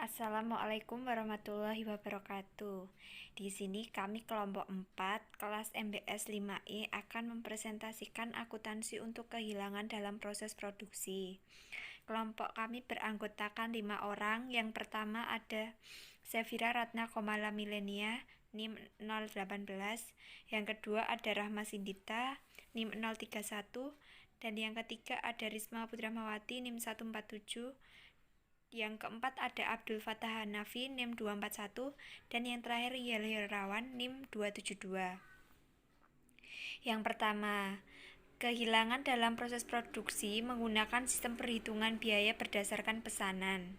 Assalamualaikum warahmatullahi wabarakatuh. Di sini kami kelompok 4 kelas MBS 5E akan mempresentasikan akuntansi untuk kehilangan dalam proses produksi. Kelompok kami beranggotakan 5 orang. Yang pertama ada Sefira Ratna Komala Milenia NIM 018. Yang kedua ada Rahma Sindita NIM 031. Dan yang ketiga ada Risma Putramawati NIM 147. Yang keempat ada Abdul Fattah Hanafi NIM 241. Dan yang terakhir Yel Herawan NIM 272. Yang pertama, kehilangan dalam proses produksi menggunakan sistem perhitungan biaya berdasarkan pesanan.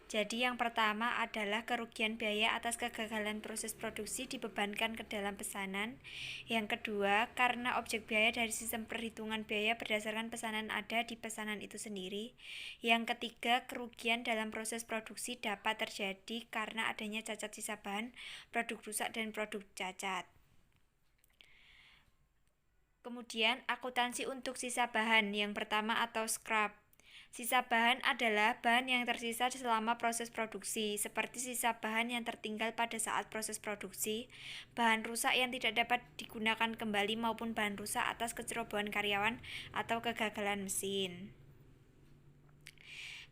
Jadi yang pertama adalah kerugian biaya atas kegagalan proses produksi dibebankan ke dalam pesanan. Yang kedua, karena objek biaya dari sistem perhitungan biaya berdasarkan pesanan ada di pesanan itu sendiri. Yang ketiga, kerugian dalam proses produksi dapat terjadi karena adanya cacat sisa bahan, produk rusak, dan produk cacat. Kemudian, akuntansi untuk sisa bahan yang pertama atau scrap. Sisa bahan adalah bahan yang tersisa selama proses produksi, seperti sisa bahan yang tertinggal pada saat proses produksi, bahan rusak yang tidak dapat digunakan kembali maupun bahan rusak atas kecerobohan karyawan atau kegagalan mesin.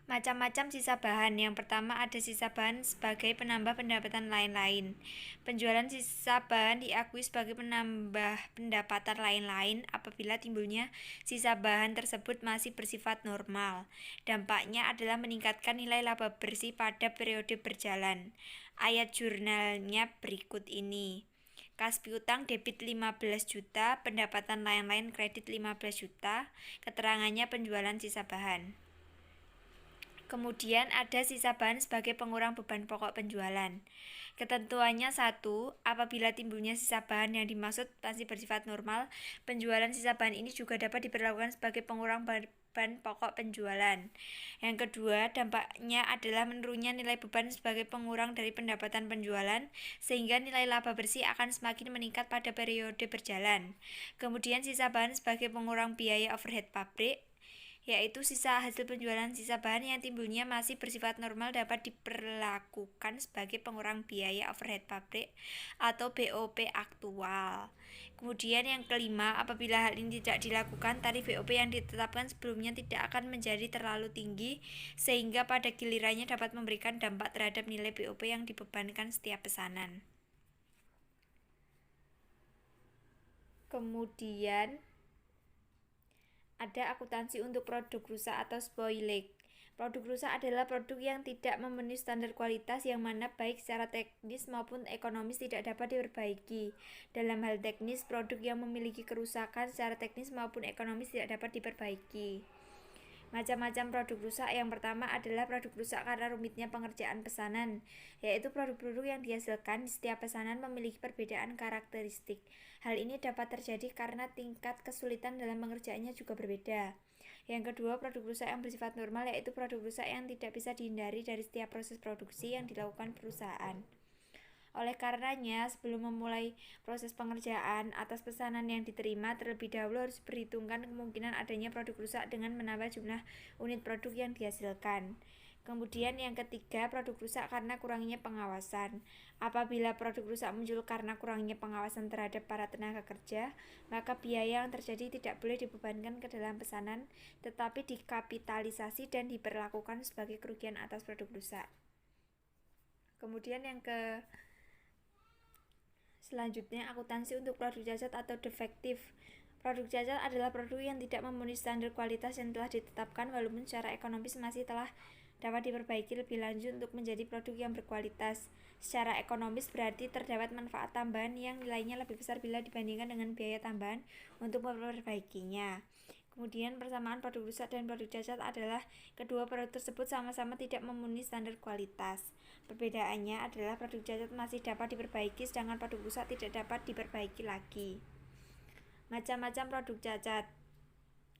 Macam-macam sisa bahan. Yang pertama ada sisa bahan sebagai penambah pendapatan lain-lain. Penjualan sisa bahan diakui sebagai penambah pendapatan lain-lain apabila timbulnya sisa bahan tersebut masih bersifat normal. Dampaknya adalah meningkatkan nilai laba bersih pada periode berjalan. Ayat jurnalnya berikut ini. Kas piutang debit 15 juta, pendapatan lain-lain kredit 15 juta, keterangannya penjualan sisa bahan. Kemudian ada sisa bahan sebagai pengurang beban pokok penjualan. Ketentuannya 1. Apabila timbulnya sisa bahan yang dimaksud masih bersifat normal, penjualan sisa bahan ini juga dapat diperlakukan sebagai pengurang beban pokok penjualan. Yang kedua, dampaknya adalah menurunnya nilai beban sebagai pengurang dari pendapatan penjualan, sehingga nilai laba bersih akan semakin meningkat pada periode berjalan. Kemudian sisa bahan sebagai pengurang biaya overhead pabrik, yaitu sisa hasil penjualan sisa bahan yang timbulnya masih bersifat normal dapat diperlakukan sebagai pengurang biaya overhead pabrik atau BOP aktual. Kemudian yang kelima, apabila hal ini tidak dilakukan, tarif BOP yang ditetapkan sebelumnya tidak akan menjadi terlalu tinggi sehingga pada gilirannya dapat memberikan dampak terhadap nilai BOP yang dibebankan setiap pesanan. Kemudian ada akuntansi untuk produk rusak atau spoilage. Produk rusak adalah produk yang tidak memenuhi standar kualitas yang mana baik secara teknis maupun ekonomis tidak dapat diperbaiki. Dalam hal teknis, produk yang memiliki kerusakan secara teknis maupun ekonomis tidak dapat diperbaiki. Macam-macam produk rusak. Yang pertama adalah produk rusak karena rumitnya pengerjaan pesanan, yaitu produk-produk yang dihasilkan di setiap pesanan memiliki perbedaan karakteristik. Hal ini dapat terjadi karena tingkat kesulitan dalam pengerjaannya juga berbeda. Yang kedua, produk rusak yang bersifat normal, yaitu produk rusak yang tidak bisa dihindari dari setiap proses produksi yang dilakukan perusahaan. Oleh karenanya, sebelum memulai proses pengerjaan atas pesanan yang diterima, terlebih dahulu harus diperhitungkan kemungkinan adanya produk rusak dengan menambah jumlah unit produk yang dihasilkan. Kemudian yang ketiga, produk rusak karena kurangnya pengawasan. Apabila produk rusak muncul karena kurangnya pengawasan terhadap para tenaga kerja, maka biaya yang terjadi tidak boleh dibebankan ke dalam pesanan, tetapi dikapitalisasi dan diperlakukan sebagai kerugian atas produk rusak. Kemudian yang selanjutnya, akuntansi untuk produk cacat atau defektif. Produk cacat adalah produk yang tidak memenuhi standar kualitas yang telah ditetapkan walaupun secara ekonomis masih telah dapat diperbaiki lebih lanjut untuk menjadi produk yang berkualitas. Secara ekonomis berarti terdapat manfaat tambahan yang nilainya lebih besar bila dibandingkan dengan biaya tambahan untuk memperbaikinya. Kemudian persamaan produk rusak dan produk cacat adalah kedua produk tersebut sama-sama tidak memenuhi standar kualitas. Perbedaannya adalah produk cacat masih dapat diperbaiki sedangkan produk rusak tidak dapat diperbaiki lagi. Macam-macam produk cacat.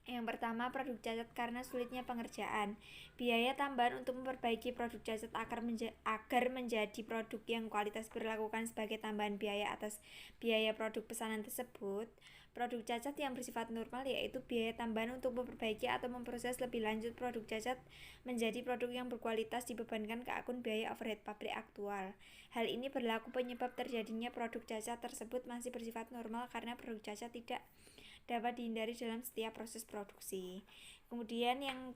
Yang pertama, produk cacat karena sulitnya pengerjaan. Biaya tambahan untuk memperbaiki produk cacat agar menjadi produk yang kualitas diberlakukan sebagai tambahan biaya atas biaya produk pesanan tersebut. Produk cacat yang bersifat normal yaitu biaya tambahan untuk memperbaiki atau memproses lebih lanjut produk cacat menjadi produk yang berkualitas dibebankan ke akun biaya overhead pabrik aktual. Hal ini berlaku penyebab terjadinya produk cacat tersebut masih bersifat normal karena produk cacat tidak dapat dihindari dalam setiap proses produksi. Kemudian yang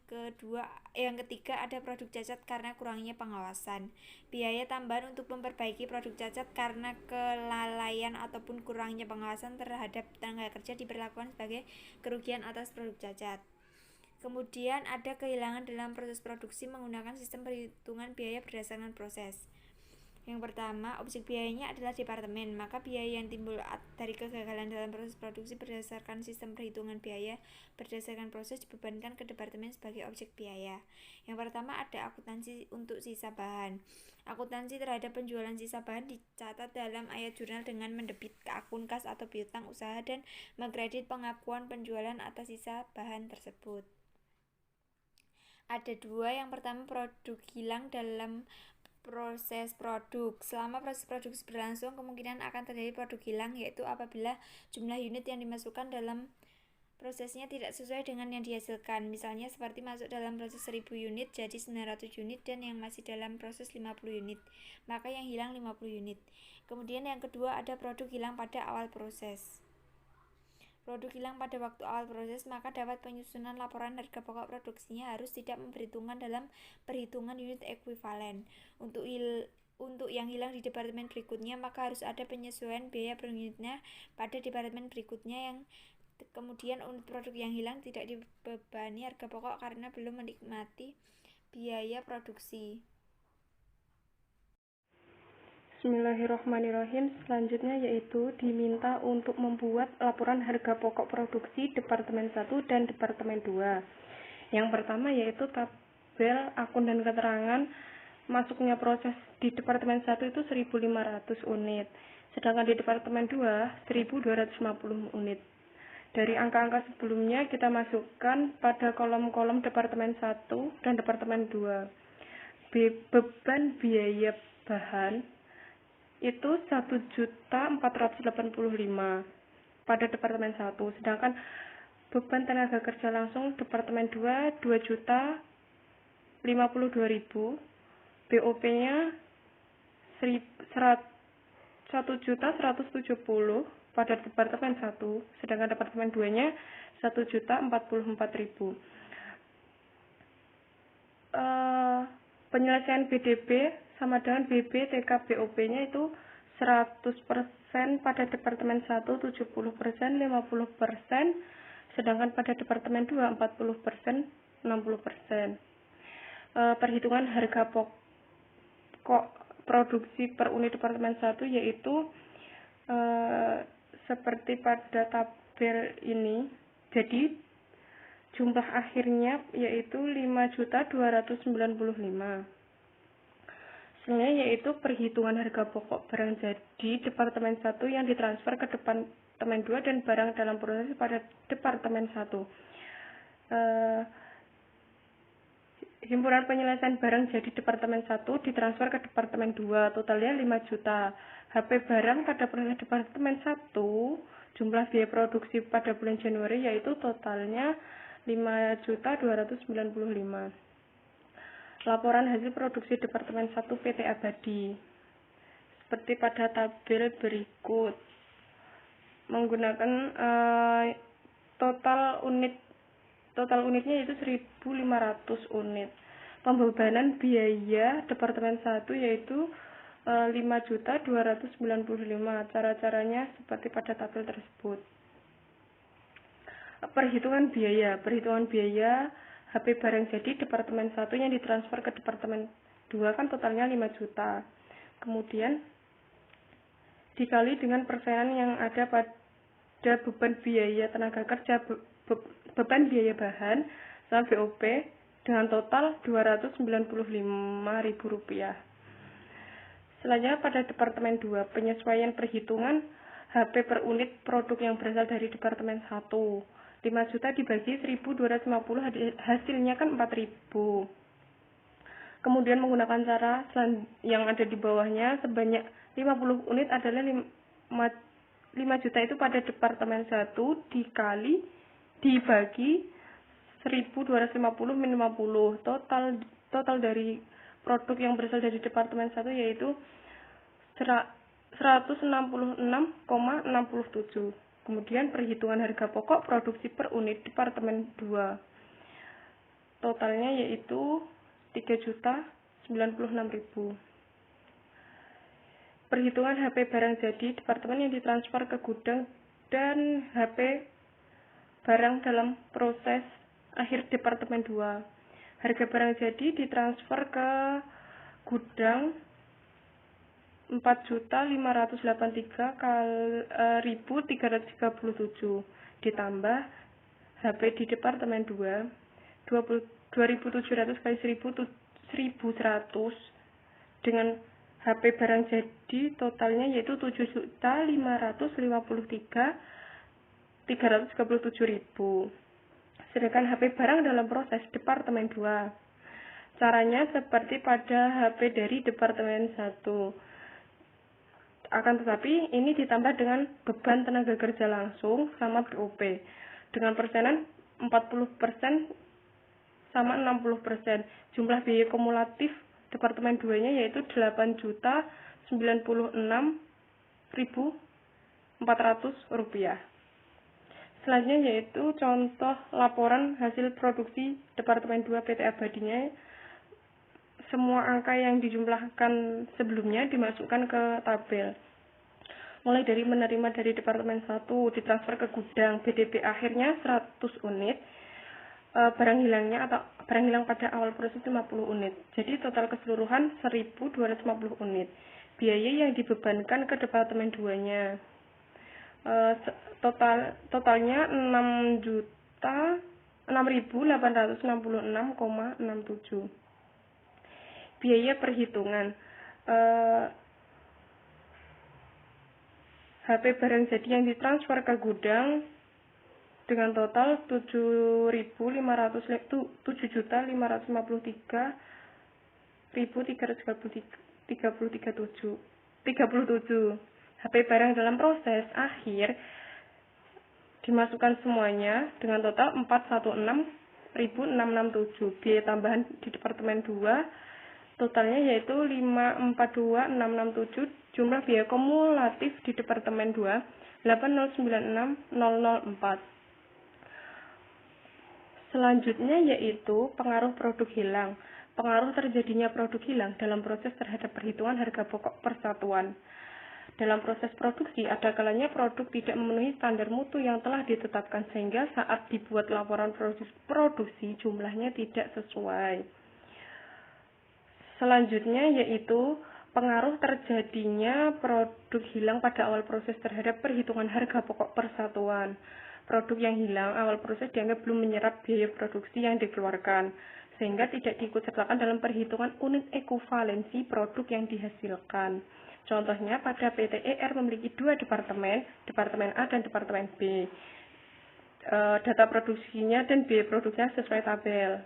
ketiga ada produk cacat karena kurangnya pengawasan. Biaya tambahan untuk memperbaiki produk cacat karena kelalaian ataupun kurangnya pengawasan terhadap tenaga kerja diberlakukan sebagai kerugian atas produk cacat. Kemudian ada kehilangan dalam proses produksi menggunakan sistem perhitungan biaya berdasarkan proses. Yang pertama, objek biayanya adalah departemen, maka biaya yang timbul dari kegagalan dalam proses produksi berdasarkan sistem perhitungan biaya berdasarkan proses dibebankan ke departemen sebagai objek biaya. Yang pertama ada akuntansi untuk sisa bahan. Akuntansi terhadap penjualan sisa bahan dicatat dalam ayat jurnal dengan mendebit ke akun kas atau piutang usaha dan mengkredit pengakuan penjualan atas sisa bahan tersebut. Ada dua, yang pertama produk hilang dalam proses produk. Selama proses produksi berlangsung, kemungkinan akan terjadi produk hilang, yaitu apabila jumlah unit yang dimasukkan dalam prosesnya tidak sesuai dengan yang dihasilkan. Misalnya seperti masuk dalam proses 1000 unit jadi 900 unit dan yang masih dalam proses 50 unit, maka yang hilang 50 unit. Kemudian yang kedua ada produk hilang pada awal proses. Produk hilang pada waktu awal proses, maka dapat penyusunan laporan harga pokok produksinya harus tidak memperhitungkan dalam perhitungan unit ekuivalen. Untuk yang hilang di departemen berikutnya, maka harus ada penyesuaian biaya per unitnya pada departemen berikutnya. Yang kemudian unit produk yang hilang tidak dibebani harga pokok karena belum menikmati biaya produksi. Bismillahirrahmanirrahim. Selanjutnya yaitu diminta untuk membuat laporan harga pokok produksi Departemen 1 dan Departemen 2. Yang pertama yaitu tabel akun dan keterangan masuknya proses di Departemen 1 itu 1.500 unit, sedangkan di Departemen 2 1.250 unit. Dari angka-angka sebelumnya kita masukkan pada kolom-kolom Departemen 1 dan Departemen 2. Beban biaya bahan itu 1.485 pada Departemen 1, sedangkan beban tenaga kerja langsung Departemen 2 2.052.000, BOP-nya 1.170 pada Departemen 1, sedangkan Departemen 2-nya 1.044.000. Penyelesaian BDB sama dengan BB TK BOP-nya itu 100% pada Departemen 1, 70%, 50%, sedangkan pada Departemen 2 40%, 60%. Perhitungan harga pokok produksi per unit Departemen 1 yaitu seperti pada tabel ini. Jadi jumlah akhirnya yaitu 5.295. Selanjutnya yaitu perhitungan harga pokok barang jadi Departemen 1 yang ditransfer ke Departemen 2 dan barang dalam proses pada Departemen 1. Himpunan penyelesaian barang jadi Departemen 1 ditransfer ke Departemen 2, totalnya 5 juta. HP barang pada proses Departemen 1, jumlah biaya produksi pada bulan Januari yaitu totalnya 5.295. Laporan hasil produksi Departemen 1 PT Abadi seperti pada tabel berikut. Menggunakan total unitnya yaitu 1.500 unit. Pembebanan biaya Departemen 1 yaitu 5.295. Cara-caranya seperti pada tabel tersebut. Perhitungan biaya HP barang jadi Departemen 1 yang ditransfer ke Departemen 2 kan totalnya 5 juta. Kemudian dikali dengan persenan yang ada pada beban biaya tenaga kerja, beban biaya bahan sama BOP dengan total Rp295.000. Selanjutnya pada Departemen 2, penyesuaian perhitungan HP per unit produk yang berasal dari Departemen 1. 5 juta dibagi 1.250 hasilnya kan 4.000. Kemudian menggunakan cara yang ada di bawahnya, sebanyak 50 unit adalah 5 juta itu pada departemen 1 dibagi 1.250 min 50. Total dari produk yang berasal dari departemen 1 yaitu 166,67. Kemudian perhitungan harga pokok produksi per unit departemen 2. Totalnya yaitu 3.096.000. Perhitungan HP barang jadi departemen yang ditransfer ke gudang dan HP barang dalam proses akhir departemen 2. Harga barang jadi ditransfer ke gudang 4.583.337 ditambah HP di departemen 2 2.700 kali 1.100 dengan HP barang jadi totalnya yaitu 7.553.337.000. Sedangkan HP barang dalam proses departemen 2. Caranya seperti pada HP dari departemen 1. Akan tetapi ini ditambah dengan beban tenaga kerja langsung sama BOP dengan persenan 40% sama 60%. Jumlah biaya kumulatif departemen 2-nya yaitu 8.096.400 rupiah. Selanjutnya yaitu contoh laporan hasil produksi departemen 2 PT Abadinya. Semua angka yang dijumlahkan sebelumnya dimasukkan ke tabel. Mulai dari menerima dari departemen 1 ditransfer ke gudang BDP akhirnya 100 unit. Barang hilangnya atau barang hilang pada awal proses 50 unit. Jadi total keseluruhan 1.250 unit. Biaya yang dibebankan ke departemen 2-nya totalnya 6.866,67. Biaya perhitungan HP barang jadi yang ditransfer ke gudang dengan total 7.553.337. HP barang dalam proses akhir dimasukkan semuanya dengan total 416.667. Biaya tambahan di departemen 2 totalnya yaitu 542.667. Jumlah biaya kumulatif di departemen 2 8096004. Selanjutnya yaitu pengaruh produk hilang. Pengaruh terjadinya produk hilang dalam proses terhadap perhitungan harga pokok persatuan. Dalam proses produksi, ada kalanya produk tidak memenuhi standar mutu yang telah ditetapkan sehingga saat dibuat laporan produksi jumlahnya tidak sesuai. Selanjutnya yaitu pengaruh terjadinya produk hilang pada awal proses terhadap perhitungan harga pokok persatuan. Produk yang hilang awal proses dianggap belum menyerap biaya produksi yang dikeluarkan, sehingga tidak diikutsertakan dalam perhitungan unit ekuivalensi produk yang dihasilkan. Contohnya pada PT ER memiliki 2 departemen, Departemen A dan Departemen B. Data produksinya dan biaya produksinya sesuai tabel.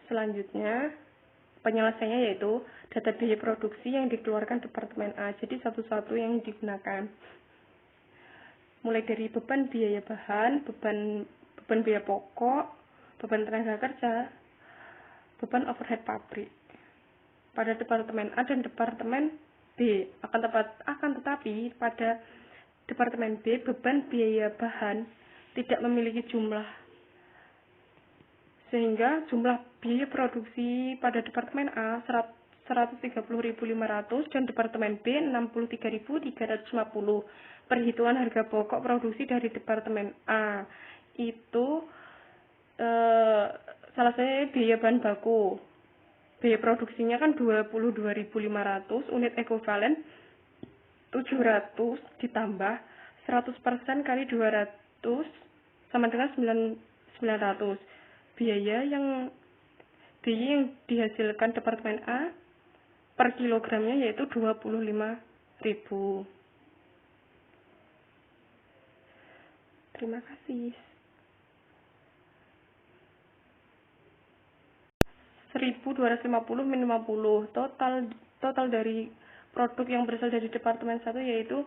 Selanjutnya, penyelesaiannya yaitu data biaya produksi yang dikeluarkan Departemen A. Jadi satu-satu yang digunakan. Mulai dari beban biaya bahan, beban biaya pokok, beban tenaga kerja, beban overhead pabrik. Pada Departemen A dan Departemen B. Akan tetapi pada Departemen B beban biaya bahan tidak memiliki jumlah, sehingga jumlah biaya produksi pada Departemen A 130.500 dan Departemen B 63.350. Perhitungan harga pokok produksi dari Departemen A itu salah satunya biaya bahan baku. Biaya produksinya kan 22.500, unit ekuivalen 700 ditambah 100% kali 200 sama dengan 900. Biaya yang dihasilkan Departemen A per kilogramnya yaitu 25.000. Terima kasih. 1.250 min 50. Total dari produk yang berasal dari Departemen 1 yaitu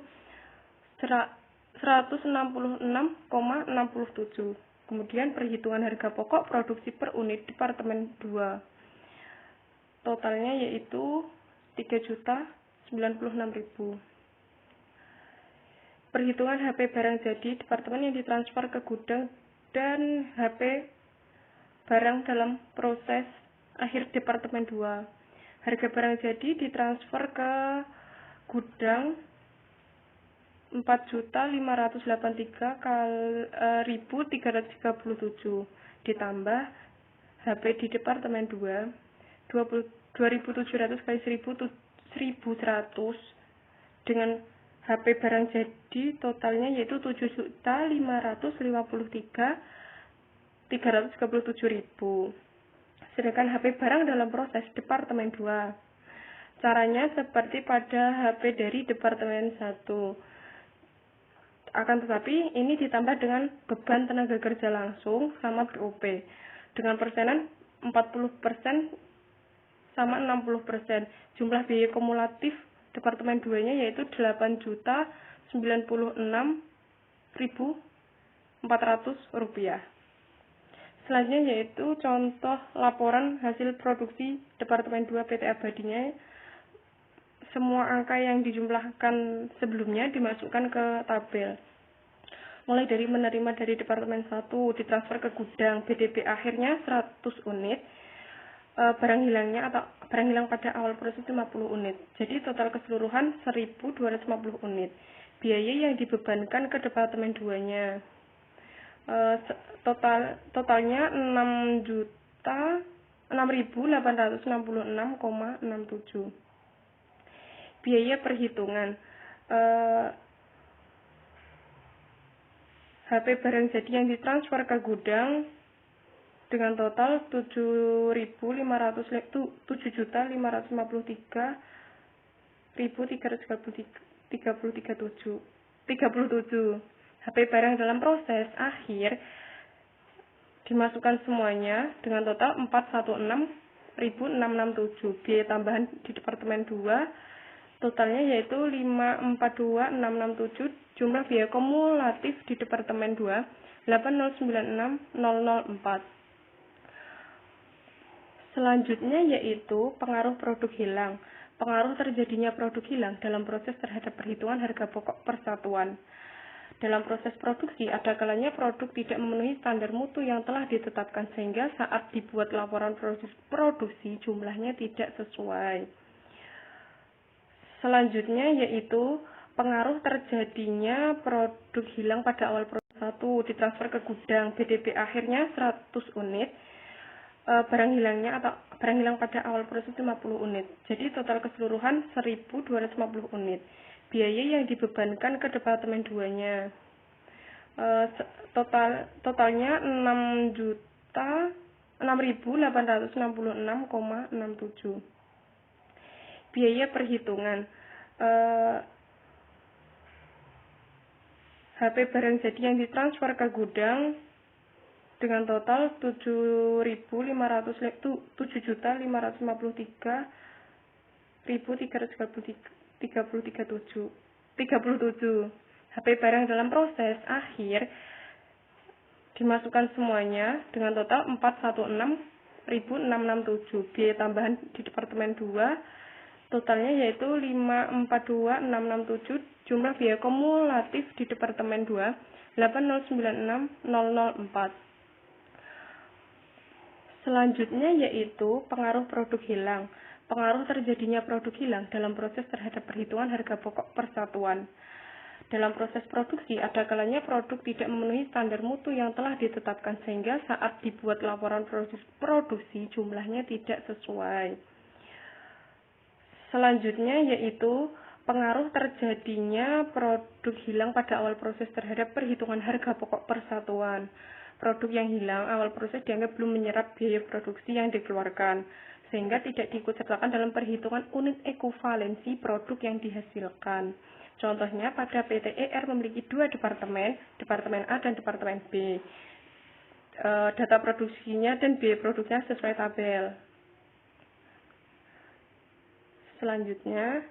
166,67. Kemudian perhitungan harga pokok produksi per unit Departemen 2. Totalnya yaitu 3.096.000. Perhitungan HP barang jadi Departemen yang ditransfer ke gudang dan HP barang dalam proses akhir Departemen 2. Harga barang jadi ditransfer ke gudang 4.583.337 ditambah HP di Departemen 2 2.700 kali 1.100 dengan HP barang jadi totalnya yaitu 7.553.337.000. Sedangkan HP barang dalam proses Departemen 2. Caranya seperti pada HP dari Departemen 1. Akan tetapi ini ditambah dengan beban tenaga kerja langsung sama BOP dengan persenan 40% sama 60%. Jumlah biaya kumulatif Departemen 2-nya yaitu 8.096.400 rupiah. Selanjutnya yaitu contoh laporan hasil produksi Departemen 2 PT Abadinya. Semua angka yang dijumlahkan sebelumnya dimasukkan ke tabel. Mulai dari menerima dari Departemen 1 ditransfer ke gudang, BDP akhirnya 100 unit, barang hilangnya atau barang hilang pada awal proses 50 unit. Jadi total keseluruhan 1.250 unit. Biaya yang dibebankan ke Departemen 2-nya totalnya 6.866,67. Biaya perhitungan HP barang jadi yang ditransfer ke gudang dengan total 7.553.337. HP barang dalam proses akhir dimasukkan semuanya dengan total 416.667. Biaya tambahan di Departemen 2 totalnya yaitu 542.667. Jumlah biaya kumulatif di Departemen 2 8096004. Selanjutnya yaitu pengaruh produk hilang. Pengaruh terjadinya produk hilang dalam proses terhadap perhitungan harga pokok persatuan. Dalam proses produksi, ada kalanya produk tidak memenuhi standar mutu yang telah ditetapkan sehingga saat dibuat laporan produksi jumlahnya tidak sesuai. Selanjutnya yaitu pengaruh terjadinya produk hilang pada awal proses 1 ditransfer ke gudang, BDP akhirnya 100 unit, barang hilangnya atau barang hilang pada awal proses 50 unit. Jadi total keseluruhan 1.250 unit. Biaya yang dibebankan ke Departemen 2-nya totalnya 6.866,67. Biaya perhitungan HP barang jadi yang ditransfer ke gudang dengan total 7.553.337. HP barang dalam proses akhir dimasukkan semuanya dengan total 416.667. Biaya tambahan di Departemen 2 totalnya yaitu 542.667. Jumlah biaya kumulatif di Departemen 2 8096004. Selanjutnya yaitu pengaruh produk hilang. Pengaruh terjadinya produk hilang dalam proses terhadap perhitungan harga pokok persatuan. Dalam proses produksi, ada kalanya produk tidak memenuhi standar mutu yang telah ditetapkan sehingga saat dibuat laporan produksi jumlahnya tidak sesuai. Selanjutnya yaitu pengaruh terjadinya produk hilang pada awal proses terhadap perhitungan harga pokok persatuan. Produk yang hilang awal proses dianggap belum menyerap biaya produksi yang dikeluarkan, sehingga tidak diikutsertakan dalam perhitungan unit ekuivalensi produk yang dihasilkan. Contohnya pada PT ER memiliki 2 departemen, Departemen A dan Departemen B. Data produksinya dan biaya produksinya sesuai tabel. Selanjutnya,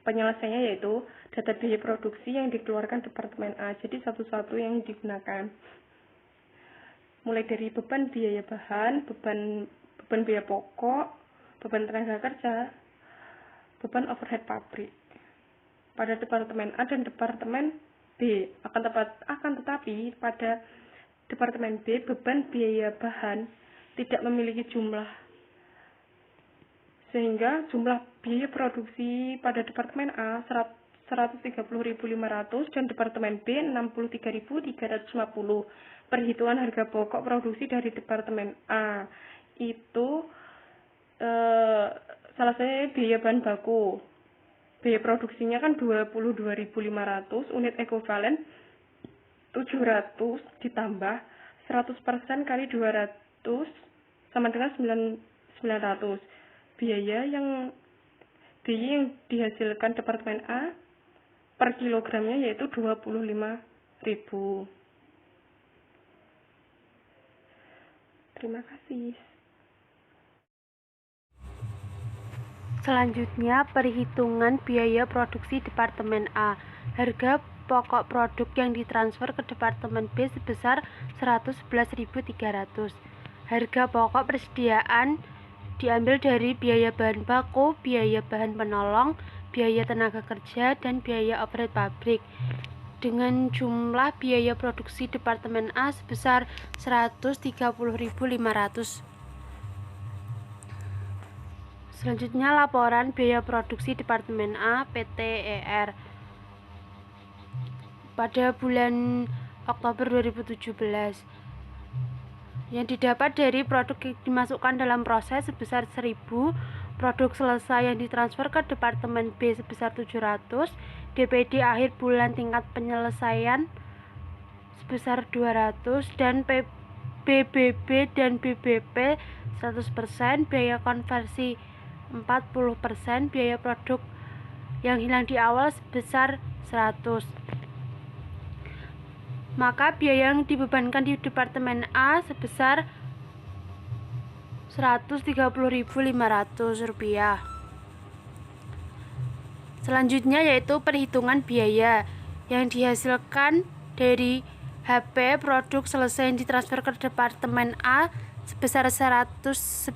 penyelesaiannya yaitu data biaya produksi yang dikeluarkan Departemen A. Jadi satu-satu yang digunakan. Mulai dari beban biaya bahan, beban biaya pokok, beban tenaga kerja, beban overhead pabrik. Pada Departemen A dan Departemen B. Akan tetapi pada Departemen B, beban biaya bahan tidak memiliki jumlah, sehingga jumlah biaya produksi pada Departemen A 130.500 dan Departemen B 63.350. Perhitungan harga pokok produksi dari Departemen A itu salah satunya biaya bahan baku. Biaya produksinya kan 22.500, unit ekuivalen 700 ditambah 100% kali 200 sama dengan 900. Biaya yang dihasilkan Departemen A per kilogramnya yaitu 25.000. Terima kasih. Selanjutnya, perhitungan biaya produksi Departemen A. Harga pokok produk yang ditransfer ke Departemen B sebesar 111.300. Harga pokok persediaan diambil dari biaya bahan baku, biaya bahan penolong, biaya tenaga kerja, dan biaya overhead pabrik. Dengan jumlah biaya produksi Departemen A sebesar 130.500. Selanjutnya, laporan biaya produksi Departemen A PT ER pada bulan Oktober 2017 yang didapat dari produk yang dimasukkan dalam proses sebesar 1.000, produk selesai yang ditransfer ke Departemen B sebesar 700, DPD akhir bulan tingkat penyelesaian sebesar 200, dan BBB dan BBP 100%, biaya konversi 40%, biaya produk yang hilang di awal sebesar 100. Maka biaya yang dibebankan di Departemen A sebesar Rp130.500. Selanjutnya yaitu perhitungan biaya yang dihasilkan dari HP produk selesai yang ditransfer ke Departemen A sebesar 111.300,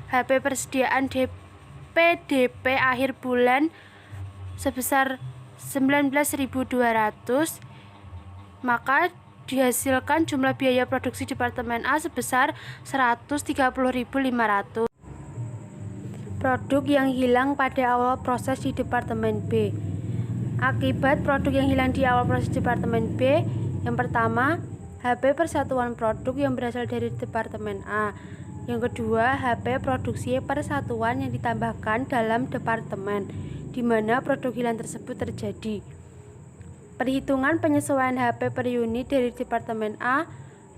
HP persediaan DP akhir bulan sebesar 19.200, maka dihasilkan jumlah biaya produksi Departemen A sebesar 130.500. Produk yang hilang pada awal proses di Departemen B. Akibat produk yang hilang di awal proses Departemen B, yang pertama, HP persatuan produk yang berasal dari Departemen A. Yang kedua, HP produksi persatuan yang ditambahkan dalam departemen, di mana produk hilang tersebut terjadi. Perhitungan penyesuaian HP per unit dari Departemen A,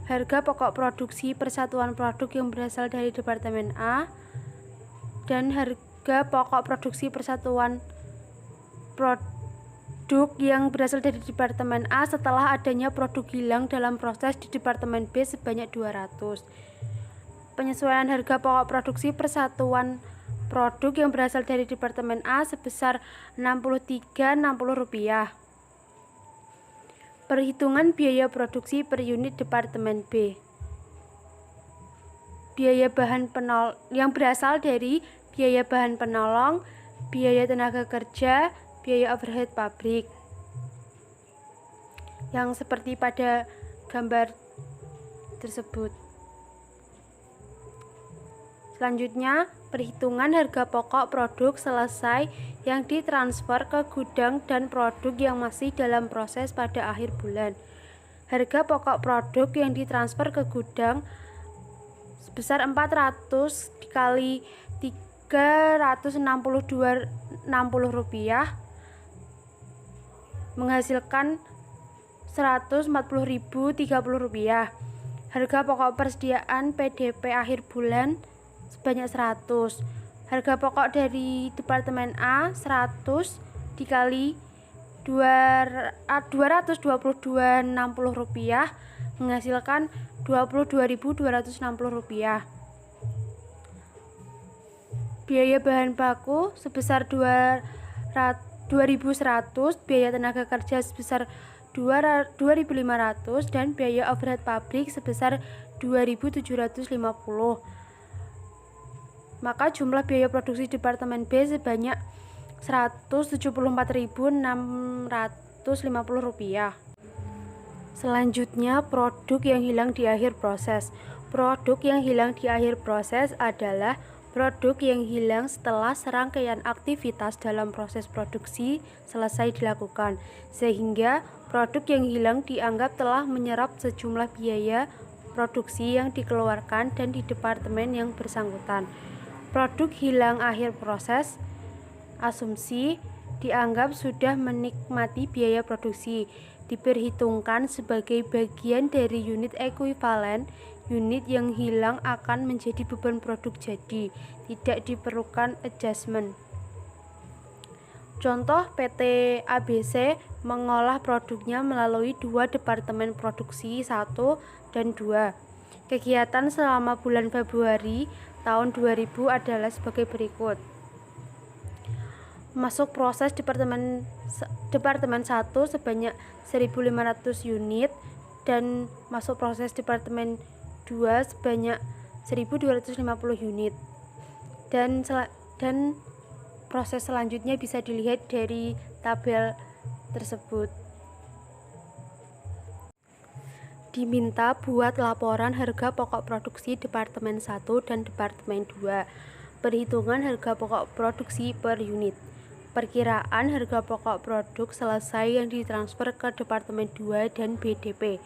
harga pokok produksi persatuan produk yang berasal dari Departemen A, dan harga pokok produksi persatuan produk yang berasal dari Departemen A setelah adanya produk hilang dalam proses di Departemen B sebanyak 200. Penyesuaian harga pokok produksi persatuan produk yang berasal dari Departemen A sebesar Rp63,60. Perhitungan biaya produksi per unit Departemen B. Biaya bahan penolong yang berasal dari biaya bahan penolong, biaya tenaga kerja, biaya overhead pabrik. Yang seperti pada gambar tersebut. Selanjutnya, perhitungan harga pokok produk selesai yang ditransfer ke gudang dan produk yang masih dalam proses pada akhir bulan. Harga pokok produk yang ditransfer ke gudang sebesar 400 dikali Rp362,60 menghasilkan Rp140.030. Harga pokok persediaan PDP akhir bulan sebanyak 100. Harga pokok dari Departemen A 100 dikali Rp222,60 menghasilkan Rp22.260. biaya bahan baku sebesar 2.100, biaya tenaga kerja sebesar 2.500, dan biaya overhead pabrik sebesar 2.750. Maka jumlah biaya produksi Departemen B sebanyak Rp174.650. Selanjutnya, produk yang hilang di akhir proses. Produk yang hilang di akhir proses adalah produk yang hilang setelah serangkaian aktivitas dalam proses produksi selesai dilakukan, sehingga produk yang hilang dianggap telah menyerap sejumlah biaya produksi yang dikeluarkan dan di departemen yang bersangkutan. Produk hilang akhir proses, asumsi, dianggap sudah menikmati biaya produksi, diperhitungkan sebagai bagian dari unit ekuivalen. Unit yang hilang akan menjadi beban produk jadi, tidak diperlukan adjustment. Contoh, PT ABC mengolah produknya melalui 2 departemen produksi 1 dan 2. Kegiatan selama bulan Februari tahun 2000 adalah sebagai berikut. Masuk proses departemen 1 sebanyak 1.500 unit dan masuk proses departemen 2 sebanyak 1.250 unit. Dan proses selanjutnya bisa dilihat dari tabel tersebut. Diminta buat laporan harga pokok produksi Departemen 1 dan Departemen 2. Perhitungan harga pokok produksi per unit. Perkiraan harga pokok produk selesai yang ditransfer ke Departemen 2 dan BDP.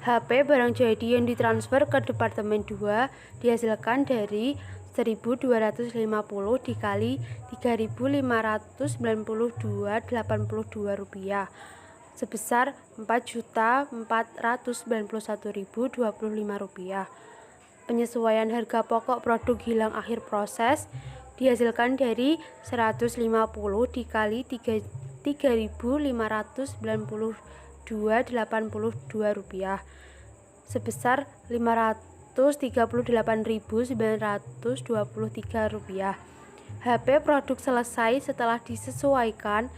HP barang jadi yang ditransfer ke Departemen 2 dihasilkan dari 1.250 dikali 3.592,82 rupiah sebesar 4.491.025 rupiah. Penyesuaian harga pokok produk hilang akhir proses dihasilkan dari 150 dikali 3.592,82 rupiah sebesar 538.923 rupiah. HP produk selesai setelah disesuaikan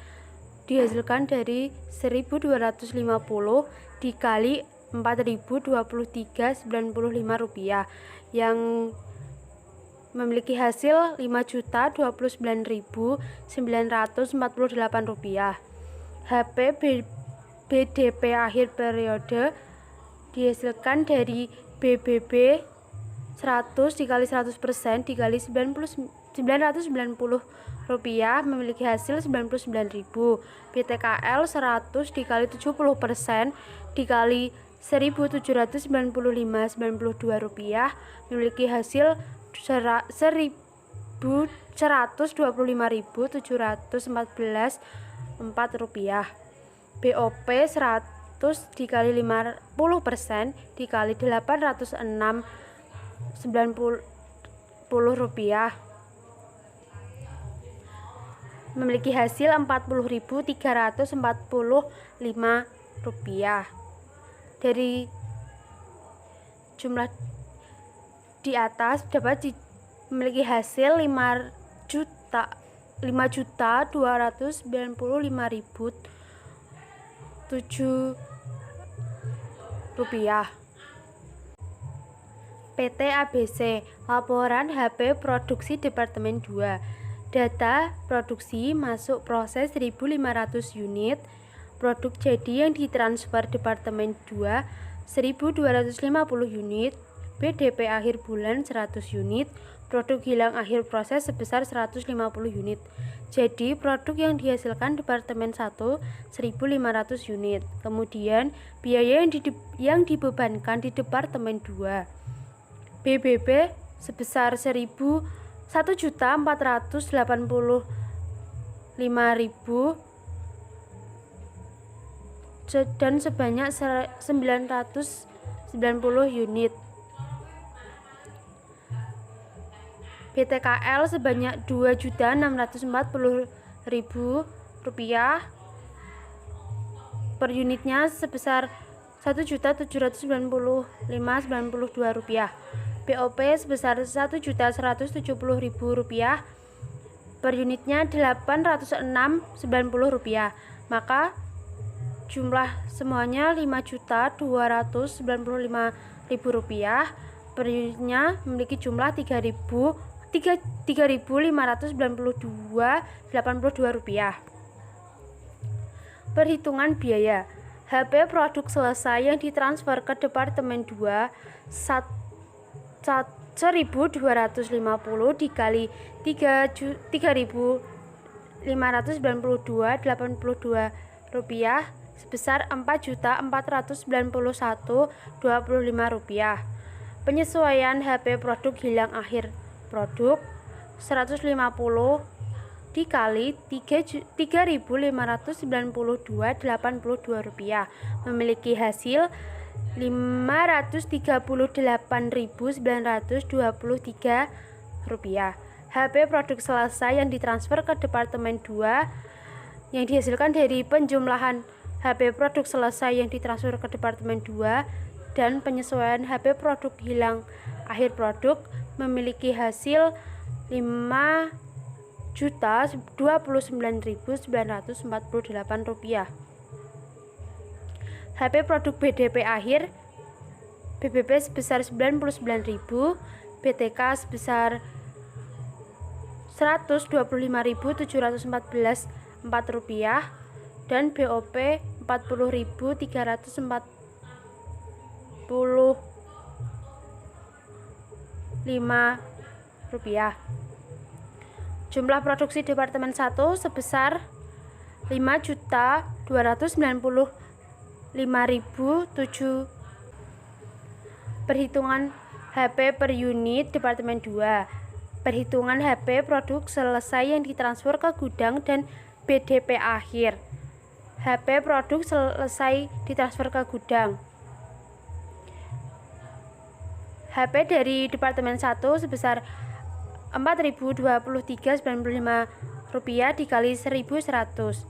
dihasilkan dari 1.250 dikali 4.023,95 rupiah yang memiliki hasil 5.029.948 rupiah. HP BDP akhir periode dihasilkan dari BBB 100 dikali 100% dikali 990 rupiah memiliki hasil 99.000. PTKL 100 dikali 70% dikali 1.795,92 rupiah memiliki hasil 1.125.714,4 rupiah. BOP 100 dikali 50% dikali 806,90 rupiah memiliki hasil 40.345 rupiah. Dari jumlah di atas dapat memiliki hasil 5.295.007 rupiah. PT ABC, laporan HP produksi Departemen 2. Data produksi masuk proses 1.500 unit, produk jadi yang ditransfer Departemen 2 1.250 unit, BDP akhir bulan 100 unit, produk hilang akhir proses sebesar 150 unit. Jadi produk yang dihasilkan Departemen 1 1.500 unit. Kemudian biaya yang dibebankan di Departemen 2. BBB sebesar 1.485.000 dan sebanyak 990 unit. BTKL sebanyak 2.640.000 rupiah per unitnya sebesar 1.795.092 rupiah. BOP sebesar 1.170.000 rupiah per unitnya Rp806.90, maka jumlah semuanya Rp5.295.000. Per unitnya memiliki jumlah Rp3.592.82. Perhitungan biaya. HP produk selesai yang ditransfer ke Departemen 2 1.250 dikali 3.592.82 rupiah sebesar Rp4.491.25. Penyesuaian HP produk hilang akhir produk 150 dikali 3.592.82 rupiah memiliki hasil Rp538.923. HP produk selesai yang ditransfer ke Departemen 2 yang dihasilkan dari penjumlahan HP produk selesai yang ditransfer ke Departemen 2 dan penyesuaian HP produk hilang akhir produk memiliki hasil Rp5.029.948. HP produk BDP akhir BBP sebesar Rp99.000, BTK sebesar Rp125.714.4 dan BOP Rp40.345. Jumlah produksi Departemen 1 sebesar 5.295.007. Perhitungan HP per unit Departemen 2. Perhitungan HP produk selesai yang ditransfer ke gudang dan BDP akhir. HP produk selesai ditransfer ke gudang. HP dari Departemen 1 sebesar Rp4.023.95 dikali Rp1.100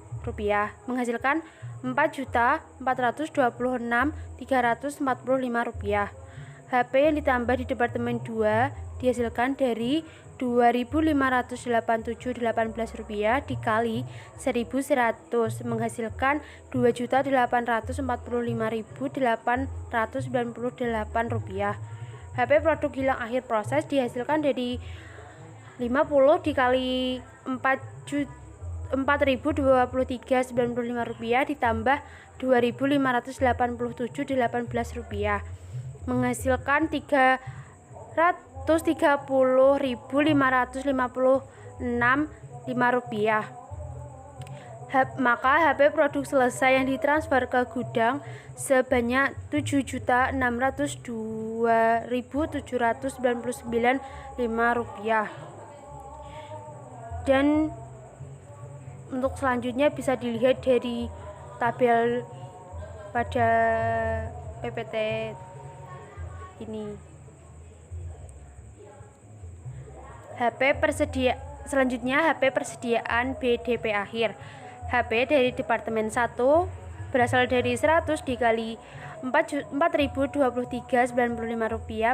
menghasilkan Rp4.426.345. HP yang ditambah di Departemen 2 dihasilkan dari Rp2.587.18 dikali Rp1.100 menghasilkan Rp2.845.898. HP produk hilang akhir proses dihasilkan dari 50 dikali Rp4.023.95 ditambah Rp2.587.18 menghasilkan Rp330.556.5. Maka HP produk selesai yang ditransfer ke gudang sebanyak Rp7.602.799.5. Dan untuk selanjutnya bisa dilihat dari tabel pada PPT ini. Selanjutnya HP persediaan BDP akhir. HP dari Departemen 1 berasal dari 100 dikali Rp4.023.95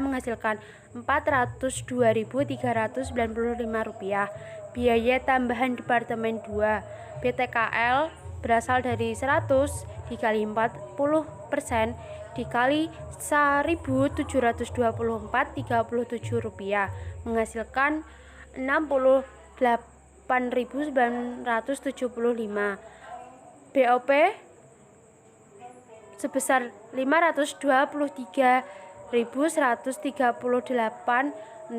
menghasilkan Rp402.395. Biaya tambahan Departemen 2 BTKL berasal dari 100 dikali 40% dikali Rp1.724.37 menghasilkan Rp68.975. BOP sebesar Rp523.138.6.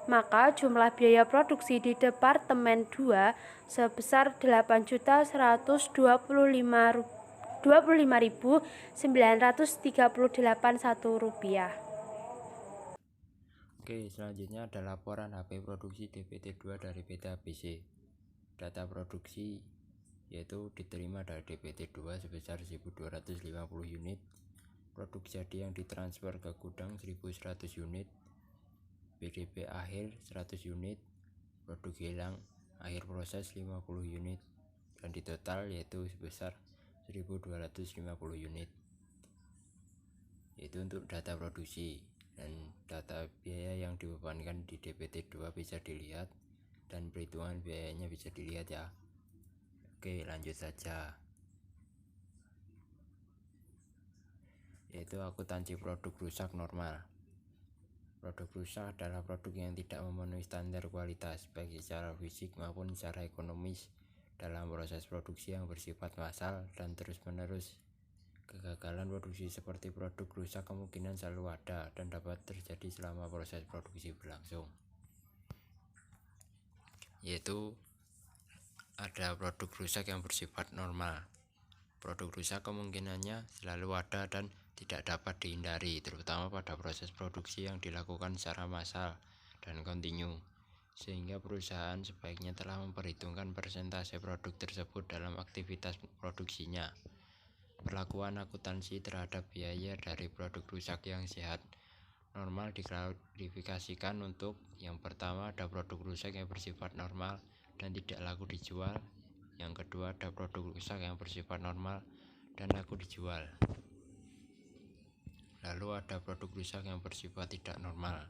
Maka jumlah biaya produksi di Departemen 2 sebesar Rp8.025.938.1. Oke, selanjutnya ada laporan HP produksi DPT2 dari PT ABC. Data produksi yaitu diterima dari DPT2 sebesar 1.250 unit, produk jadi yang ditransfer ke gudang 1.100 unit, BDP akhir 100 unit, produk hilang akhir proses 50 unit, dan di total yaitu sebesar 1.250 unit. Itu untuk data produksi. Dan data biaya yang dibebankan di DPT2 bisa dilihat dan perhitungan biayanya bisa dilihat ya. Oke, lanjut saja. Yaitu akuntansi produk rusak normal. Produk rusak adalah produk yang tidak memenuhi standar kualitas baik secara fisik maupun secara ekonomis dalam proses produksi yang bersifat massal dan terus-menerus. Kegagalan produksi seperti produk rusak kemungkinan selalu ada dan dapat terjadi selama proses produksi berlangsung. Yaitu ada produk rusak yang bersifat normal. Produk rusak kemungkinannya selalu ada dan tidak dapat dihindari, terutama pada proses produksi yang dilakukan secara massal dan kontinu, sehingga perusahaan sebaiknya telah memperhitungkan persentase produk tersebut dalam aktivitas produksinya. Perlakuan akuntansi terhadap biaya dari produk rusak yang sehat normal diklarifikasikan untuk yang pertama ada produk rusak yang bersifat normal dan tidak laku dijual. Yang kedua ada produk rusak yang bersifat normal dan laku dijual. Lalu ada produk rusak yang bersifat tidak normal.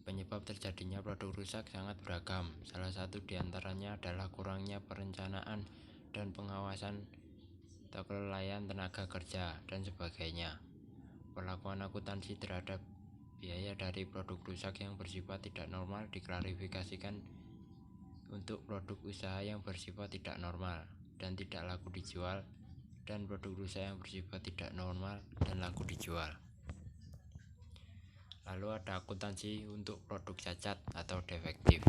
Penyebab terjadinya produk rusak sangat beragam. Salah satu diantaranya adalah kurangnya perencanaan dan pengawasan atau kelalaian tenaga kerja dan sebagainya. Perlakuan akuntansi terhadap biaya dari produk rusak yang bersifat tidak normal diklarifikasikan untuk produk usaha yang bersifat tidak normal dan tidak laku dijual, dan produk rusak yang bersifat tidak normal dan laku dijual. Lalu ada akuntansi untuk produk cacat atau defektif.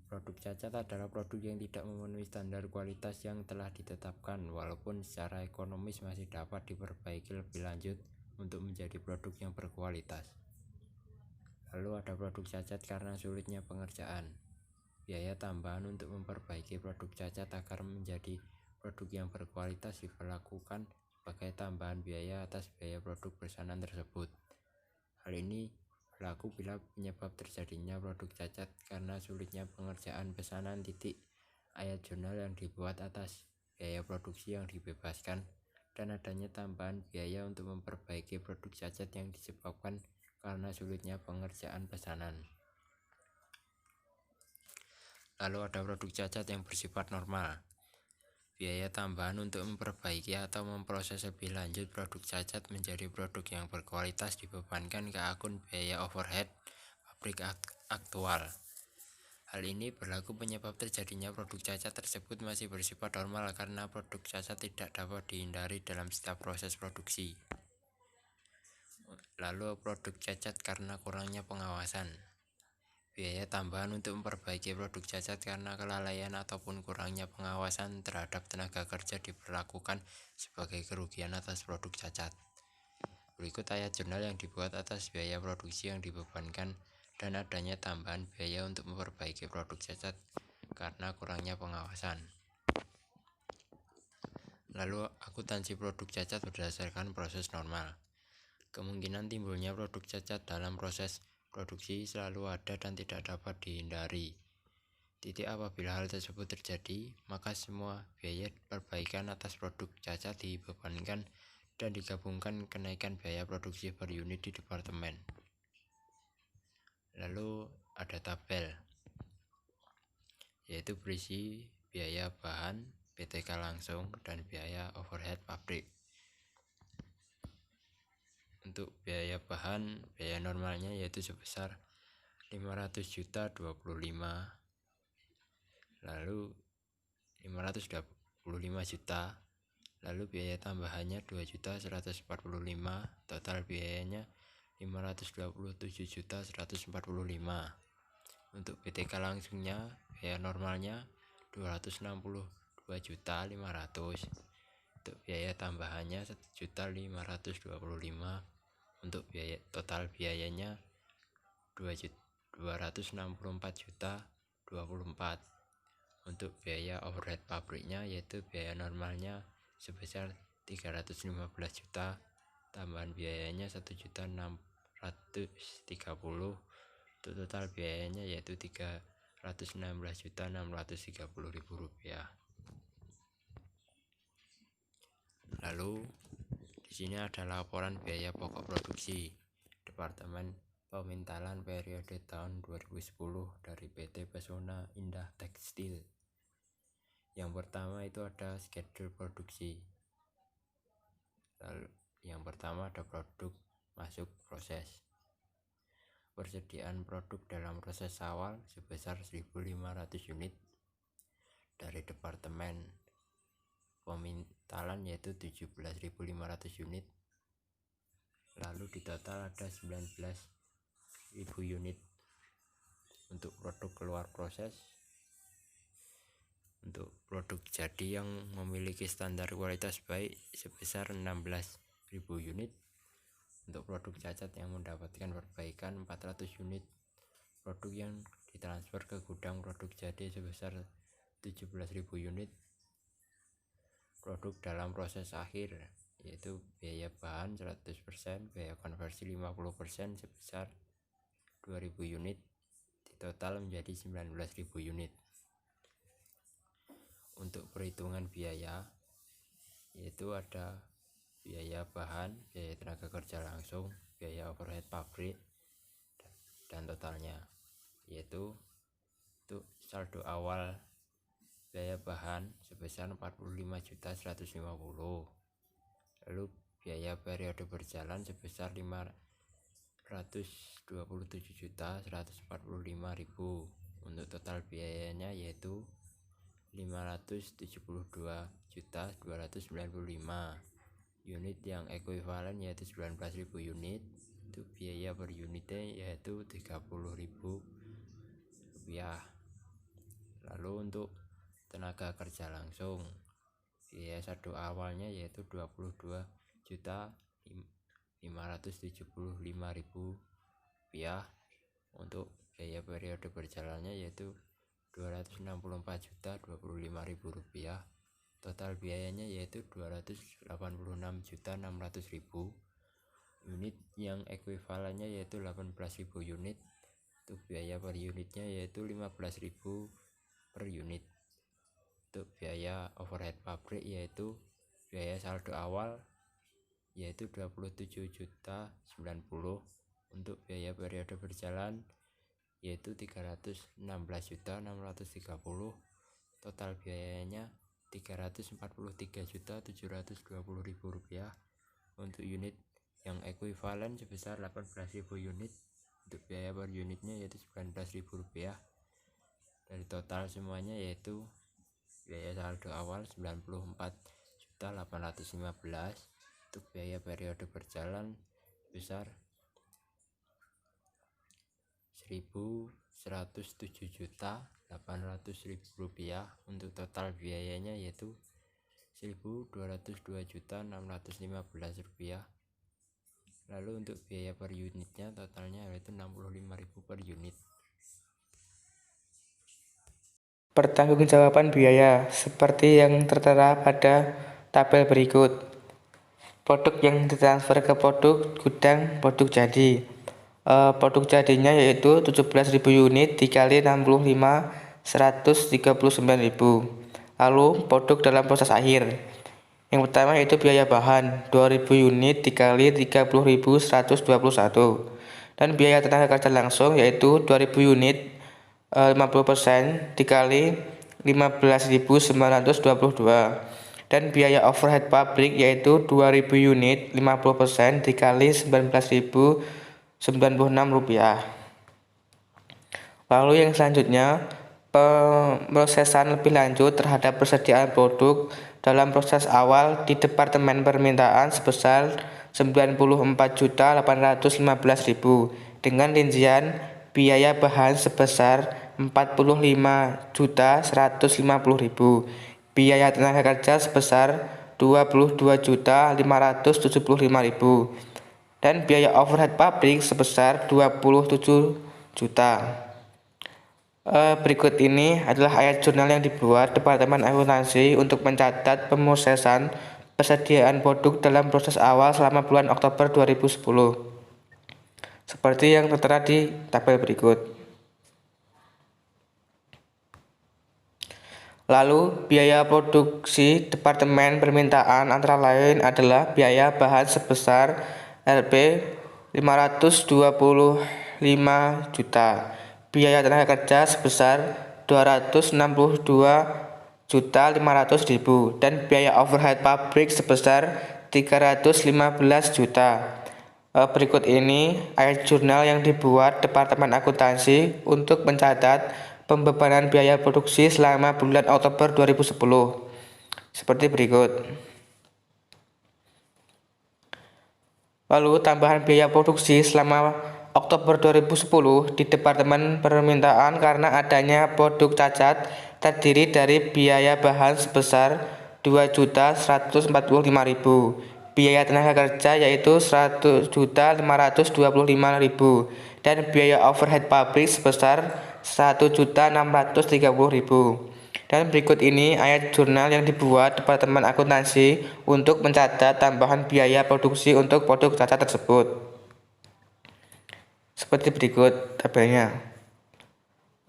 Produk cacat adalah produk yang tidak memenuhi standar kualitas yang telah ditetapkan, walaupun secara ekonomis masih dapat diperbaiki lebih lanjut untuk menjadi produk yang berkualitas. Lalu ada produk cacat karena sulitnya pengerjaan. Biaya tambahan untuk memperbaiki produk cacat agar menjadi produk yang berkualitas diperlakukan sebagai tambahan biaya atas biaya produk pesanan tersebut. Hal ini berlaku bila penyebab terjadinya produk cacat karena sulitnya pengerjaan pesanan ayat jurnal yang dibuat atas biaya produksi yang dibebaskan, dan adanya tambahan biaya untuk memperbaiki produk cacat yang disebabkan karena sulitnya pengerjaan pesanan. Lalu ada produk cacat yang bersifat normal. Biaya tambahan untuk memperbaiki atau memproses lebih lanjut produk cacat menjadi produk yang berkualitas dibebankan ke akun biaya overhead pabrik aktual. Hal ini berlaku penyebab terjadinya produk cacat tersebut masih bersifat normal karena produk cacat tidak dapat dihindari dalam setiap proses produksi. Lalu produk cacat karena kurangnya pengawasan. Biaya tambahan untuk memperbaiki produk cacat karena kelalaian ataupun kurangnya pengawasan terhadap tenaga kerja diperlakukan sebagai kerugian atas produk cacat. Berikut ayat jurnal yang dibuat atas biaya produksi yang dibebankan dan adanya tambahan biaya untuk memperbaiki produk cacat karena kurangnya pengawasan. Lalu akuntansi produk cacat berdasarkan proses normal. Kemungkinan timbulnya produk cacat dalam proses produksi selalu ada dan tidak dapat dihindari. Apabila hal tersebut terjadi, maka semua biaya perbaikan atas produk cacat dibebankan dan digabungkan kenaikan biaya produksi per unit di departemen. Lalu ada tabel, yaitu berisi biaya bahan, PTK langsung, dan biaya overhead pabrik. Untuk biaya bahan, biaya normalnya yaitu sebesar 500 juta 25, lalu 525 juta, lalu biaya tambahannya 2 juta 145, total biayanya 527 juta 145. Untuk PTK langsungnya, biaya normalnya 262 juta 500, untuk biaya tambahannya 1 juta 525, untuk biaya total biayanya 264 juta 24. Untuk biaya overhead pabriknya yaitu biaya normalnya sebesar 315 juta, tambahan biayanya 1 juta 630, untuk total biayanya yaitu 316 juta 630 ribu rupiah. Lalu di sini ada laporan biaya pokok produksi Departemen pemintalan periode tahun 2010 dari PT Pesona Indah Tekstil. Yang pertama itu ada schedule produksi. Lalu yang pertama ada produk masuk proses. Persediaan produk dalam proses awal sebesar 1.500 unit dari departemen pemintalan yaitu 17.500 unit. Lalu di total ada 19.000 unit untuk produk keluar proses. Untuk produk jadi yang memiliki standar kualitas baik sebesar 16.000 unit. Untuk produk cacat yang mendapatkan perbaikan 400 unit. Produk yang ditransfer ke gudang produk jadi sebesar 17.000 unit. Produk dalam proses akhir yaitu biaya bahan 100%, biaya konversi 50% sebesar 2.000 unit. Di total menjadi 19.000 unit. Untuk perhitungan biaya yaitu ada biaya bahan, biaya tenaga kerja langsung, biaya overhead pabrik, dan totalnya yaitu untuk saldo awal biaya bahan sebesar 45.150.000. Lalu biaya periode berjalan sebesar 527.145.000. Untuk total biayanya yaitu 572.295 unit yang ekuivalen yaitu 19.000 unit. Untuk biaya per unitnya yaitu 30.000 rupiah. Lalu untuk tenaga kerja langsung biaya saldo awalnya yaitu 22.575.000 rupiah. Untuk biaya periode berjalannya yaitu 264.025.000 rupiah. Total biayanya yaitu 286.600.000 unit yang ekuivalennya yaitu 18.000 unit. Untuk biaya per unitnya yaitu 15.000 per unit. Untuk biaya overhead pabrik yaitu biaya saldo awal yaitu 27.090. Untuk biaya periode berjalan yaitu 316.630. Total biayanya 343.720.000 rupiah. Untuk unit yang ekuivalen sebesar 18.000 unit. Untuk biaya per unitnya yaitu 19.000 rupiah. Dari total semuanya yaitu biaya saldo awal 94.815. Untuk biaya periode berjalan sebesar 1.107.800.000 rupiah. Untuk total biayanya yaitu 1.202.615 rupiah. Lalu untuk biaya per unitnya totalnya yaitu 65.000 per unit. Pertanggungjawaban biaya seperti yang tertera pada tabel berikut. Produk yang ditransfer ke produk gudang produk jadi. Produk jadinya yaitu 17.000 unit dikali 65 139.000. Lalu produk dalam proses akhir. Yang pertama yaitu biaya bahan 2.000 unit dikali 30.121. Dan biaya tenaga kerja langsung yaitu 2.000 unit 50% dikali 15.922. Dan biaya overhead pabrik yaitu 2.000 unit 50% dikali 19.096 rupiah. Lalu yang selanjutnya pemrosesan lebih lanjut terhadap persediaan produk dalam proses awal di Departemen Permintaan sebesar 94.815.000 dengan rincian biaya bahan sebesar 45.150.000, biaya tenaga kerja sebesar 22.575.000 dan biaya overhead pabrik sebesar 27 juta. Berikut ini adalah ayat jurnal yang dibuat Departemen Akuntansi untuk mencatat pemrosesan persediaan produk dalam proses awal selama bulan Oktober 2010. Seperti yang tertera di tabel berikut. Lalu, biaya produksi Departemen Permintaan antara lain adalah biaya bahan sebesar Rp 525 juta. Biaya tenaga kerja sebesar 262.500.000 dan biaya overhead pabrik sebesar 315 juta. Berikut ini ayat jurnal yang dibuat Departemen Akuntansi untuk mencatat pembebanan biaya produksi selama bulan Oktober 2010. Seperti berikut. Lalu tambahan biaya produksi selama Oktober 2010 di Departemen Permintaan karena adanya produk cacat terdiri dari biaya bahan sebesar 2.145.000, biaya tenaga kerja yaitu 1.525.000 dan biaya overhead pabrik sebesar 1.630.000. Dan berikut ini ayat jurnal yang dibuat Departemen Akuntansi untuk mencatat tambahan biaya produksi untuk produk cacat tersebut. Seperti berikut tabelnya.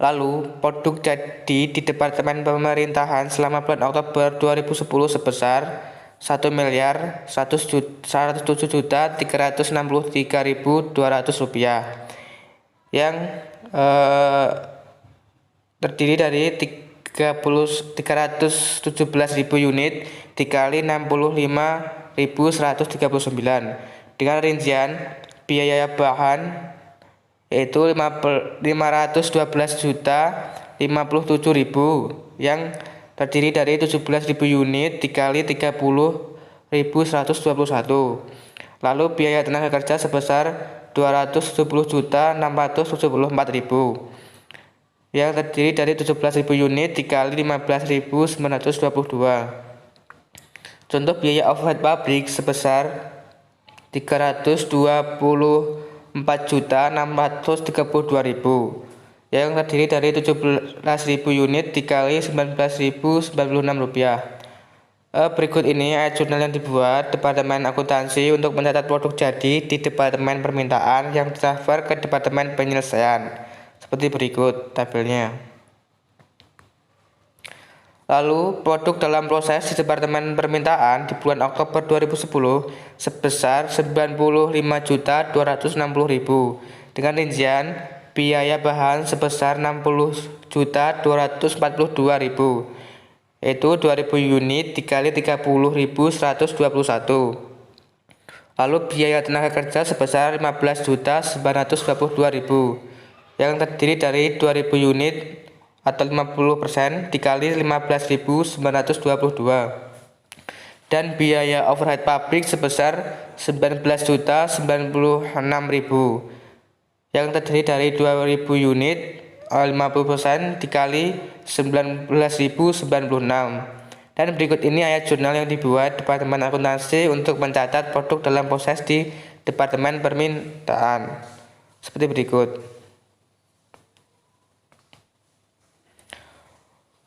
Lalu, produk jadi di Departemen Pemerintahan selama bulan Oktober 2010 sebesar 1.107.363.200 rupiah yang terdiri dari 317.000 unit dikali 65.139 dengan rincian biaya bahan yaitu 512.057.000 yang terdiri dari 17.000 unit dikali 30.121. Lalu biaya tenaga kerja sebesar 270.674.000 yang terdiri dari 17.000 unit dikali 15.922. Contoh biaya overhead pabrik sebesar 324.632.000 yang terdiri dari 17.000 unit dikali 19.096 rupiah. Berikut ini ayat jurnal yang dibuat Departemen Akuntansi untuk mencatat produk jadi di Departemen Permintaan yang ditransfer ke Departemen Penyelesaian. Seperti berikut tabelnya. Lalu, produk dalam proses di Departemen Permintaan di bulan Oktober 2010 sebesar 95.260.000 dengan rincian biaya bahan sebesar 60.242.000 yaitu 2.000 unit dikali 30.121. Lalu biaya tenaga kerja sebesar 15.922.000 yang terdiri dari 2.000 unit atau 50% dikali 15.922 dan biaya overhead pabrik sebesar 19.096.000 yang terdiri dari 2.000 unit 50% dikali 19.096. Dan berikut ini ayat jurnal yang dibuat Departemen Akuntansi untuk mencatat produk dalam proses di Departemen Permintaan. Seperti berikut.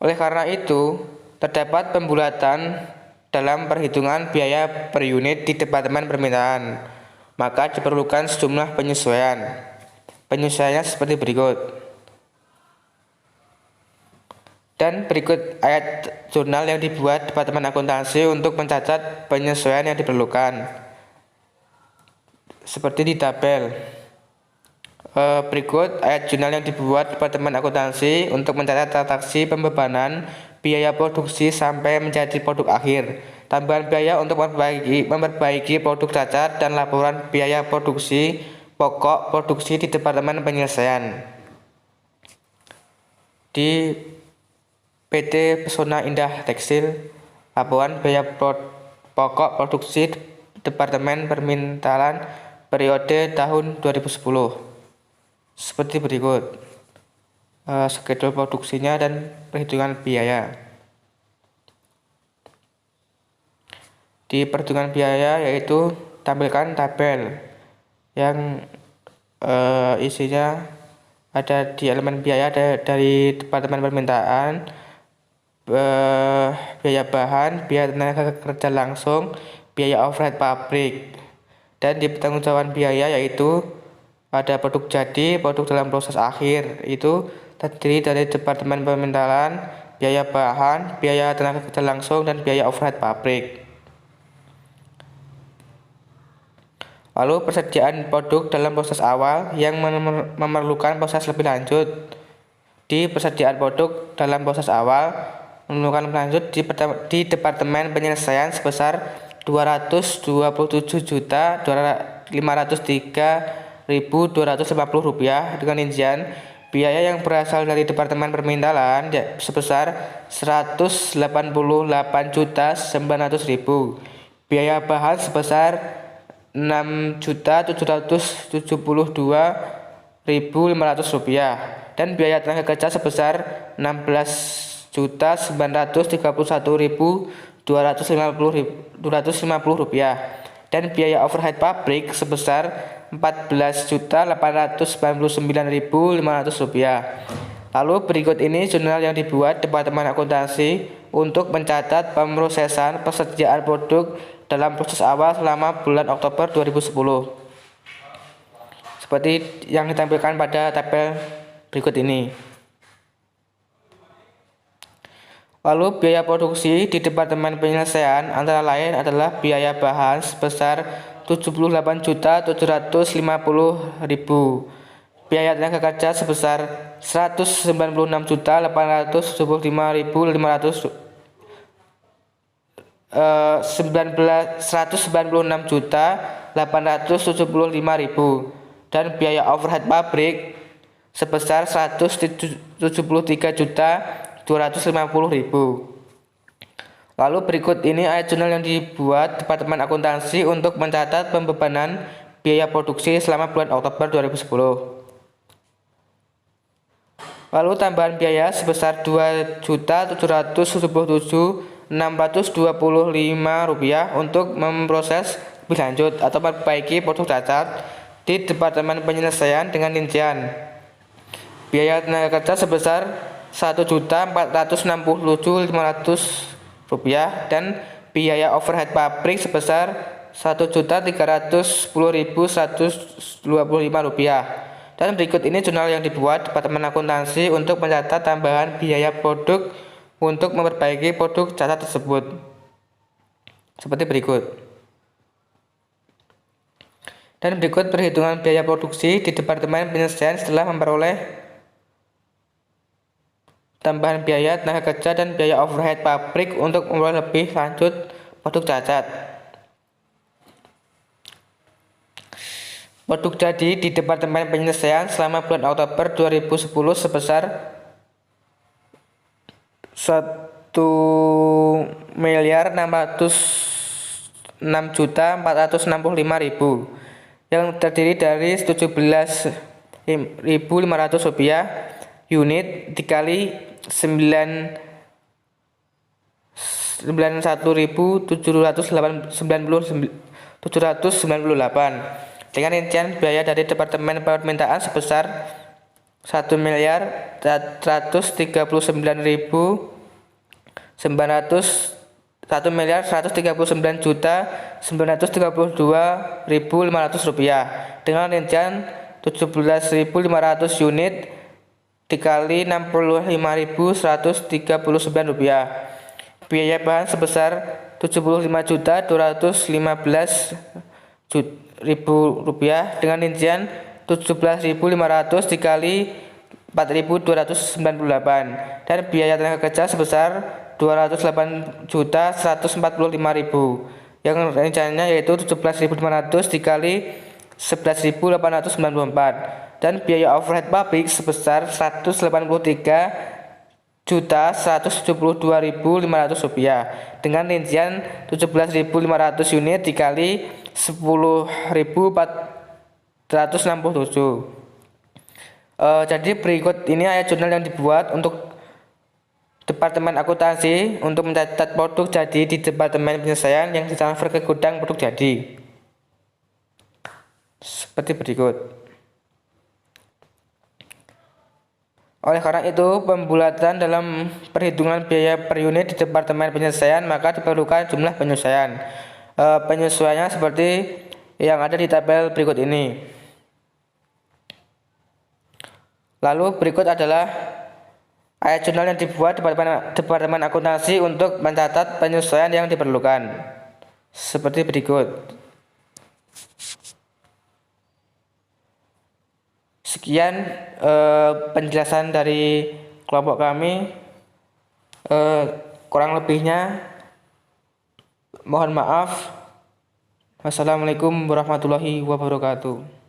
Oleh karena itu, terdapat pembulatan dalam perhitungan biaya per unit di Departemen Permintaan, maka diperlukan sejumlah penyesuaian. Penyesuaiannya seperti berikut. Dan berikut ayat jurnal yang dibuat Departemen Akuntansi untuk mencatat penyesuaian yang diperlukan. Seperti di tabel. Berikut ayat jurnal yang dibuat Departemen Akuntansi untuk mencatat transaksi pembebanan biaya produksi sampai menjadi produk akhir, tambahan biaya untuk memperbaiki produk cacat dan laporan biaya produksi pokok produksi di Departemen Penyelesaian. Di PT Pesona Indah Tekstil, laporan biaya pokok produksi Departemen Permintaan periode tahun 2010. Seperti berikut. Skedul produksinya dan perhitungan biaya. Di perhitungan biaya yaitu tampilkan tabel yang isinya ada di elemen biaya dari Departemen Permintaan, biaya bahan, biaya tenaga kerja langsung, biaya overhead pabrik. Dan di pertanggungjawaban biaya yaitu ada produk jadi, produk dalam proses akhir, itu terdiri dari Departemen Permintaan, biaya bahan, biaya tenaga kerja langsung, dan biaya overhead pabrik. Lalu persediaan produk dalam proses awal yang memerlukan proses lebih lanjut. Di persediaan produk dalam proses awal memerlukan lanjut di Departemen Penyelesaian sebesar 227.503.250 rupiah dengan rincian biaya yang berasal dari Departemen Permintaan sebesar 188.900.000, biaya bahan sebesar 6.772.500 rupiah, dan biaya tenaga kerja sebesar 16.951.250 rupiah, dan biaya overhead pabrik sebesar 14.899.500 rupiah. Lalu berikut ini jurnal yang dibuat Departemen Akuntansi untuk mencatat pemrosesan persediaan produk dalam proses awal selama bulan Oktober 2010. Seperti yang ditampilkan pada tabel berikut ini. Lalu biaya produksi di Departemen Penyelesaian antara lain adalah biaya bahan sebesar 78.750.000, biaya tenaga kerja sebesar 196.875.500, 196.875.000, dan biaya overhead pabrik sebesar 173.250.000. Lalu berikut ini ayat jurnal yang dibuat Departemen Akuntansi untuk mencatat pembebanan biaya produksi selama bulan Oktober 2010. Lalu tambahan biaya sebesar 2.777.625 rupiah untuk memproses lebih lanjut atau memperbaiki produk cacat di Departemen Penyelesaian dengan rincian biaya tenaga kerja sebesar 1.467.500 rupiah dan biaya overhead pabrik sebesar 1.310.125 rupiah. Dan berikut ini jurnal yang dibuat Departemen Akuntansi untuk mencatat tambahan biaya produk untuk memperbaiki produk cacat tersebut. Seperti berikut. Dan berikut perhitungan biaya produksi di Departemen Penyelesaian setelah memperoleh tambahan biaya tenaga kerja dan biaya overhead pabrik untuk memperoleh lebih lanjut produk cacat. Produk jadi di Departemen Penyelesaian selama bulan Oktober 2010 sebesar 1.606.465.000 yang terdiri dari 17.500 rupiah unit dikali 91.798 dengan rincian biaya dari Departemen Permintaan sebesar 1.139.500 rupiah dengan rincian 17.500 unit dikali 65.139 rupiah. Biaya bahan sebesar 75.215.000 rupiah dengan rincian 17.500 dikali 4.298 dan biaya tenaga kerja sebesar 208.145.000 yang rencananya yaitu 17.500 dikali 11.894 dan biaya overhead pabrik sebesar 183.172.500 rupiah dengan rincian 17.500 unit dikali 10.467. Jadi berikut ini ayat jurnal yang dibuat untuk Departemen Akuntansi untuk mencatat produk jadi di Departemen Penyelesaian yang ditransfer ke gudang produk jadi. Seperti berikut. Oleh karena itu, pembulatan dalam perhitungan biaya per unit di Departemen Penyelesaian maka diperlukan jumlah penyesuaian. Penyesuaiannya seperti yang ada di tabel berikut ini. Lalu berikut adalah ayat jurnal yang dibuat Departemen Akuntansi untuk mencatat penyesuaian yang diperlukan. Seperti berikut. Sekian penjelasan dari kelompok kami. Kurang lebihnya mohon maaf. Wassalamualaikum warahmatullahi wabarakatuh.